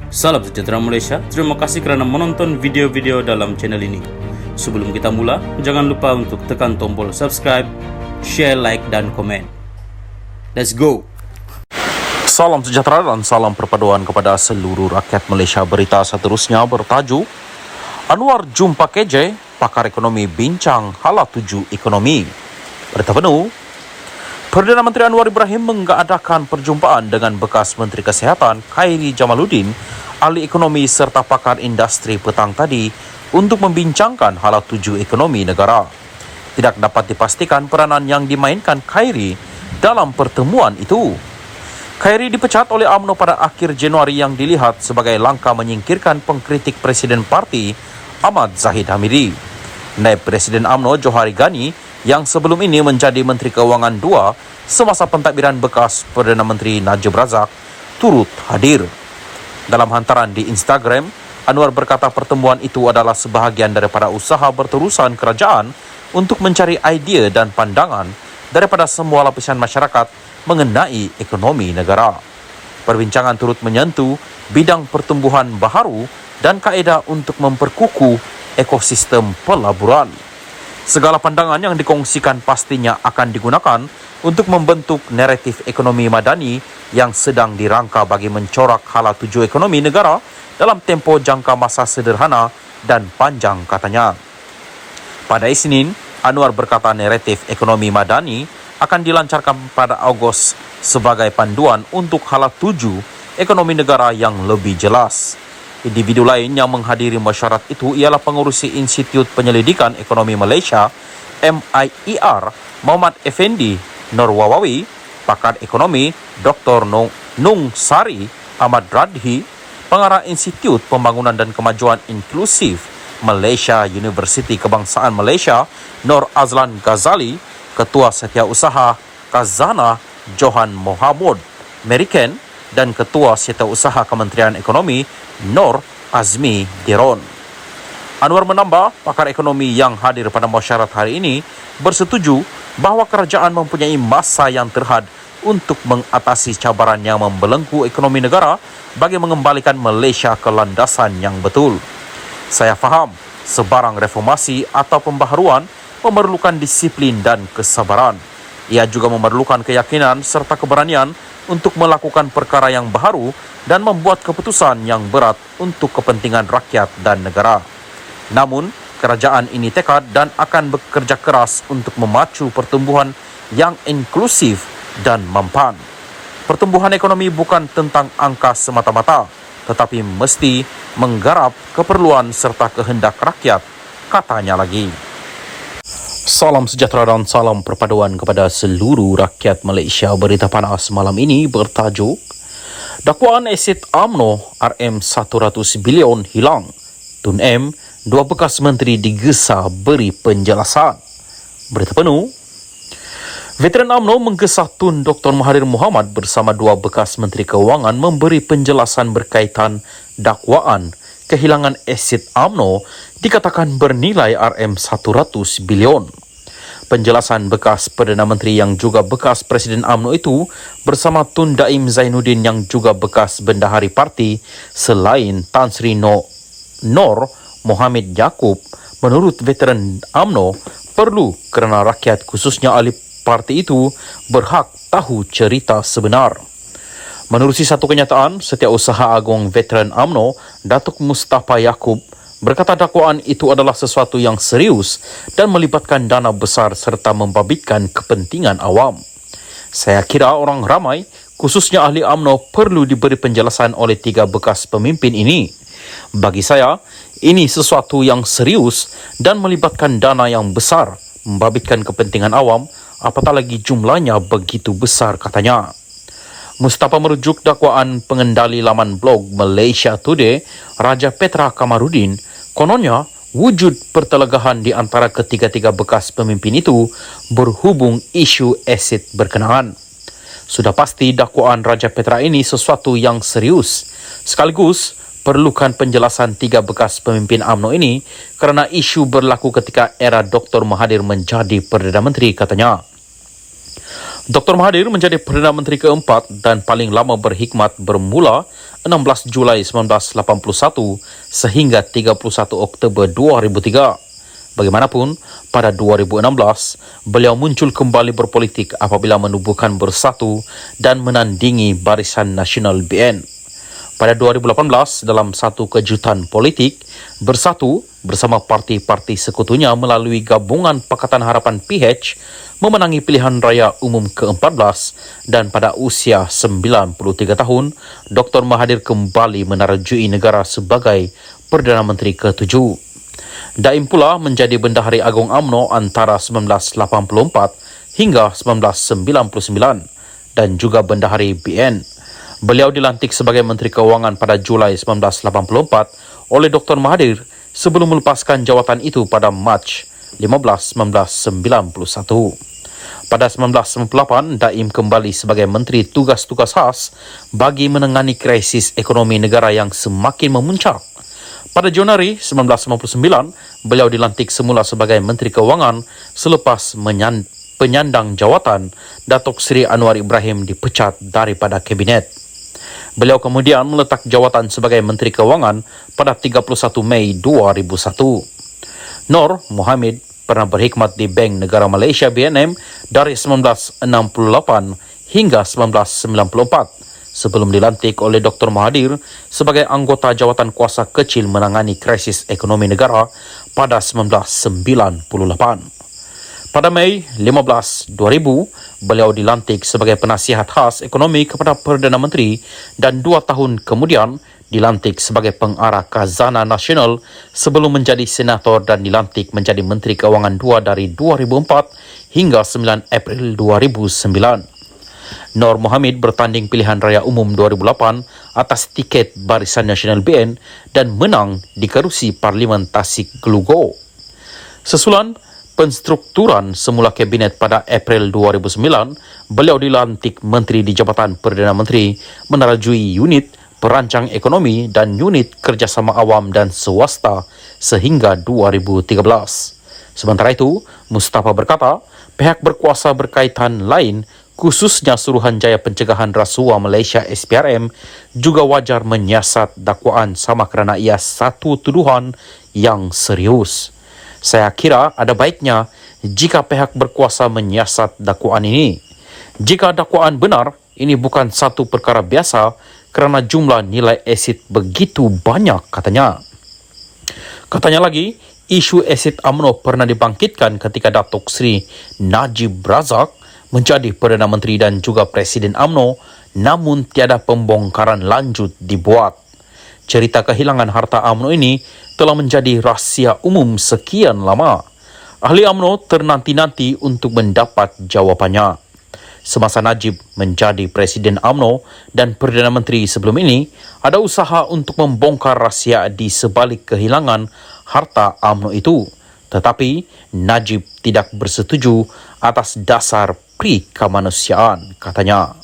Salam sejahtera Malaysia, terima kasih kerana menonton video-video dalam channel ini. Sebelum kita mula, jangan lupa untuk tekan tombol subscribe, share, like dan komen. Let's go! Salam sejahtera dan salam perpaduan kepada seluruh rakyat Malaysia. Berita seterusnya bertajuk Anwar jumpa KJ, pakar ekonomi bincang hala tuju ekonomi. Berita penuh, Perdana Menteri Anwar Ibrahim mengadakan perjumpaan dengan bekas Menteri Kesihatan Khairy Jamaluddin, ahli ekonomi serta pakar industri petang tadi untuk membincangkan hala tuju ekonomi negara. Tidak dapat dipastikan peranan yang dimainkan Khairy dalam pertemuan itu. Khairy dipecat oleh UMNO pada akhir Januari yang dilihat sebagai langkah menyingkirkan pengkritik Presiden Parti Ahmad Zahid Hamidi. Naib Presiden UMNO Johari Ghani yang sebelum ini menjadi Menteri Keuangan II semasa pentadbiran bekas Perdana Menteri Najib Razak turut hadir. Dalam hantaran di Instagram, Anwar berkata pertemuan itu adalah sebahagian daripada usaha berterusan kerajaan untuk mencari idea dan pandangan daripada semua lapisan masyarakat mengenai ekonomi negara. Perbincangan turut menyentuh bidang pertumbuhan baharu dan kaedah untuk memperkukuh ekosistem pelaburan. Segala pandangan yang dikongsikan pastinya akan digunakan untuk membentuk naratif ekonomi madani yang sedang dirangka bagi mencorak hala tuju ekonomi negara dalam tempoh jangka masa sederhana dan panjang, katanya. Pada Isnin, Anwar berkata naratif ekonomi madani akan dilancarkan pada Ogos sebagai panduan untuk hala tuju ekonomi negara yang lebih jelas. Individu lain yang menghadiri mesyuarat itu ialah pengurusi Institut Penyelidikan Ekonomi Malaysia MIER Muhammad Effendi Norwawawi, pakar ekonomi Dr. Nung Sari Ahmad Radhi, pengarah Institut Pembangunan dan Kemajuan Inklusif Malaysia Universiti Kebangsaan Malaysia Nur Azlan Ghazali, Ketua Setiausaha Khazanah Johan Mohamud Meriken dan Ketua Setiausaha Kementerian Ekonomi Nur Azmi Diron. Anwar menambah, pakar ekonomi yang hadir pada mesyuarat hari ini bersetuju bahawa kerajaan mempunyai masa yang terhad untuk mengatasi cabaran yang membelenggu ekonomi negara bagi mengembalikan Malaysia ke landasan yang betul. Saya faham, sebarang reformasi atau pembaharuan memerlukan disiplin dan kesabaran. Ia juga memerlukan keyakinan serta keberanian untuk melakukan perkara yang baharu dan membuat keputusan yang berat untuk kepentingan rakyat dan negara. Namun, kerajaan ini tekad dan akan bekerja keras untuk memacu pertumbuhan yang inklusif dan mampan. Pertumbuhan ekonomi bukan tentang angka semata-mata, tetapi mesti menggarap keperluan serta kehendak rakyat, katanya lagi. Salam sejahtera dan salam perpaduan kepada seluruh rakyat Malaysia. Berita panas malam ini bertajuk Dakwaan aset UMNO RM100 bilion hilang. Tun M, dua bekas menteri digesa beri penjelasan. Berita penuh, Veteran UMNO menggesa Tun Dr. Mahathir Mohamad bersama dua bekas Menteri Keuangan memberi penjelasan berkaitan dakwaan kehilangan aset UMNO dikatakan bernilai RM100 bilion. Penjelasan bekas Perdana Menteri yang juga bekas Presiden UMNO itu bersama Tun Daim Zainuddin yang juga bekas Bendahari Parti selain Tan Sri Nor Mohamed Yaakob, menurut veteran UMNO perlu kerana rakyat khususnya ahli parti itu berhak tahu cerita sebenar. Menerusi satu kenyataan, Setiausaha Agung Veteran UMNO Datuk Mustafa Yaakob berkata dakwaan itu adalah sesuatu yang serius dan melibatkan dana besar serta membabitkan kepentingan awam. Saya kira orang ramai, khususnya ahli UMNO, perlu diberi penjelasan oleh tiga bekas pemimpin ini. Bagi saya, ini sesuatu yang serius dan melibatkan dana yang besar, membabitkan kepentingan awam, apatah lagi jumlahnya begitu besar, katanya. Mustafa merujuk dakwaan pengendali laman blog Malaysia Today, Raja Petra Kamarudin. Kononnya, wujud pertelegahan di antara ketiga-tiga bekas pemimpin itu berhubung isu aset berkenaan. Sudah pasti dakwaan Raja Petra ini sesuatu yang serius. Sekaligus, perlukan penjelasan tiga bekas pemimpin UMNO ini kerana isu berlaku ketika era Dr. Mahathir menjadi Perdana Menteri, katanya. Dr. Mahathir menjadi Perdana Menteri keempat dan paling lama berkhidmat bermula 16 Julai 1981 sehingga 31 Oktober 2003. Bagaimanapun, pada 2016, beliau muncul kembali berpolitik apabila menubuhkan Bersatu dan menandingi Barisan Nasional BN. Pada 2018, dalam satu kejutan politik, Bersatu bersama parti-parti sekutunya melalui gabungan Pakatan Harapan PH memenangi pilihan raya umum ke-14 dan pada usia 93 tahun, Dr. Mahathir kembali menarjui negara sebagai Perdana Menteri ke-7. Daim pula menjadi Bendahari Agung UMNO antara 1984 hingga 1999 dan juga Bendahari BN. Beliau dilantik sebagai Menteri Keuangan pada Julai 1984 oleh Dr. Mahathir sebelum melepaskan jawatan itu pada Mac 15, 1991. Pada 1998, Daim kembali sebagai Menteri Tugas-Tugas Khas bagi menangani krisis ekonomi negara yang semakin memuncak. Pada Januari 1999, beliau dilantik semula sebagai Menteri Keuangan selepas penyandang jawatan Datuk Seri Anwar Ibrahim dipecat daripada Kabinet. Beliau kemudian meletak jawatan sebagai Menteri Keuangan pada 31 Mei 2001. Nur Mohammed pernah berkhidmat di Bank Negara Malaysia BNM dari 1968 hingga 1994 sebelum dilantik oleh Dr. Mahathir sebagai anggota jawatan kuasa kecil menangani krisis ekonomi negara pada 1998. Pada Mei 15, 2000, beliau dilantik sebagai penasihat khas ekonomi kepada Perdana Menteri dan 2 tahun kemudian dilantik sebagai pengarah Khazanah Nasional sebelum menjadi senator dan dilantik menjadi Menteri Keuangan 2 dari 2004 hingga 9 April 2009. Nur Mohammed bertanding pilihan raya umum 2008 atas tiket Barisan Nasional BN dan menang di kerusi Parlimen Tasik Glugo. Sesulan penstrukturan semula Kabinet pada April 2009, beliau dilantik Menteri di Jabatan Perdana Menteri menerajui unit perancang ekonomi dan unit kerjasama awam dan swasta sehingga 2013. Sementara itu, Mustafa berkata, pihak berkuasa berkaitan lain khususnya Suruhanjaya Pencegahan Rasuah Malaysia SPRM juga wajar menyiasat dakwaan sama kerana ia satu tuduhan yang serius. Saya kira ada baiknya jika pihak berkuasa menyiasat dakwaan ini. Jika dakwaan benar, ini bukan satu perkara biasa kerana jumlah nilai asid begitu banyak, katanya. Katanya lagi, isu asid UMNO pernah dibangkitkan ketika Datuk Seri Najib Razak menjadi Perdana Menteri dan juga Presiden UMNO, namun tiada pembongkaran lanjut dibuat. Cerita kehilangan harta UMNO ini telah menjadi rahsia umum sekian lama. Ahli UMNO ternanti-nanti untuk mendapat jawapannya. Semasa Najib menjadi Presiden UMNO dan Perdana Menteri sebelum ini, ada usaha untuk membongkar rahsia di sebalik kehilangan harta UMNO itu. Tetapi Najib tidak bersetuju atas dasar pre-kemanusiaan, katanya.